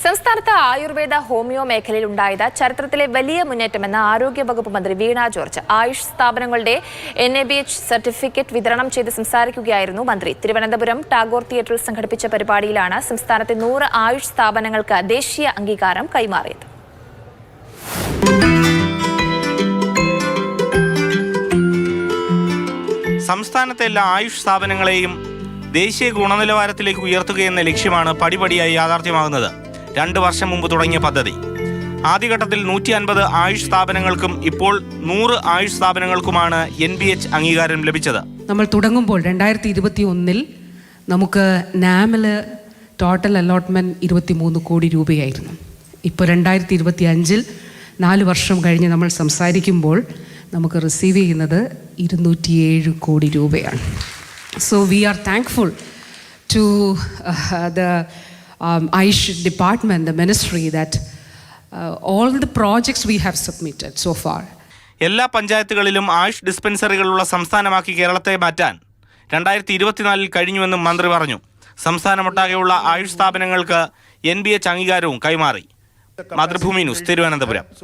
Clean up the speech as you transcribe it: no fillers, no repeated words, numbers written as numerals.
സംസ്ഥാനത്ത് ആയുർവേദ ഹോമിയോ മേഖലയിൽ ഉണ്ടായത് ചരിത്രത്തിലെ വലിയ മുന്നേറ്റമെന്ന് ആരോഗ്യവകുപ്പ് മന്ത്രി വീണ ജോർജ്. ആയുഷ് സ്ഥാപനങ്ങളുടെ NABH സർട്ടിഫിക്കറ്റ് വിതരണം ചെയ്ത് സംസാരിക്കുകയായിരുന്നു മന്ത്രി. തിരുവനന്തപുരം ടാഗോർ തിയേറ്ററിൽ സംഘടിപ്പിച്ച പരിപാടിയിലാണ് സംസ്ഥാനത്തെ 100 ആയുഷ് സ്ഥാപനങ്ങൾക്ക് ദേശീയ അംഗീകാരം കൈമാറിയത്. സംസ്ഥാനത്തെ എല്ലാ ആയുഷ് സ്ഥാപനങ്ങളെയും ദേശീയ ഗുണനിലവാരത്തിലേക്ക് ഉയർത്തുകയെന്ന ലക്ഷ്യമാണ് പടിപടിയായി യാഥാർത്ഥ്യമാകുന്നത്. 2 വർഷം മുമ്പ് തുടങ്ങിയ പദ്ധതി ആദ്യഘട്ടത്തിൽ 150 ആയുഷ് സ്ഥാപനങ്ങൾക്കും ഇപ്പോൾ 100 ആയുഷ് സ്ഥാപനങ്ങൾക്കുമാണ് NBH അംഗീകാരം ലഭിച്ചത്. നമ്മൾ തുടങ്ങുമ്പോൾ 2021 നമുക്ക് നാമില് ടോട്ടൽ അലോട്ട്മെന്റ് 23 കോടി രൂപയായിരുന്നു. ഇപ്പോൾ 2025 4 വർഷം കഴിഞ്ഞ് നമ്മൾ സംസാരിക്കുമ്പോൾ നമുക്ക് റിസീവ് ചെയ്യുന്നത് 207 കോടി രൂപയാണ്. So we are thankful to the Ayush department, the ministry, that all the projects we have submitted so far. എല്ലാ പഞ്ചായത്തുകളിലും ആയുഷ് ഡിസ്പെൻസറികളുള്ള സംസ്ഥാനമാക്കി കേരളത്തെ മാറ്റാൻ 2024 കഴിഞ്ഞുവെന്നും മന്ത്രി പറഞ്ഞു. സംസ്ഥാനമൊട്ടാകെയുള്ള ആയുഷ് സ്ഥാപനങ്ങൾക്ക് NBH അംഗീകാരവും കൈമാറി. മാതൃഭൂമി ന്യൂസ്, തിരുവനന്തപുരം.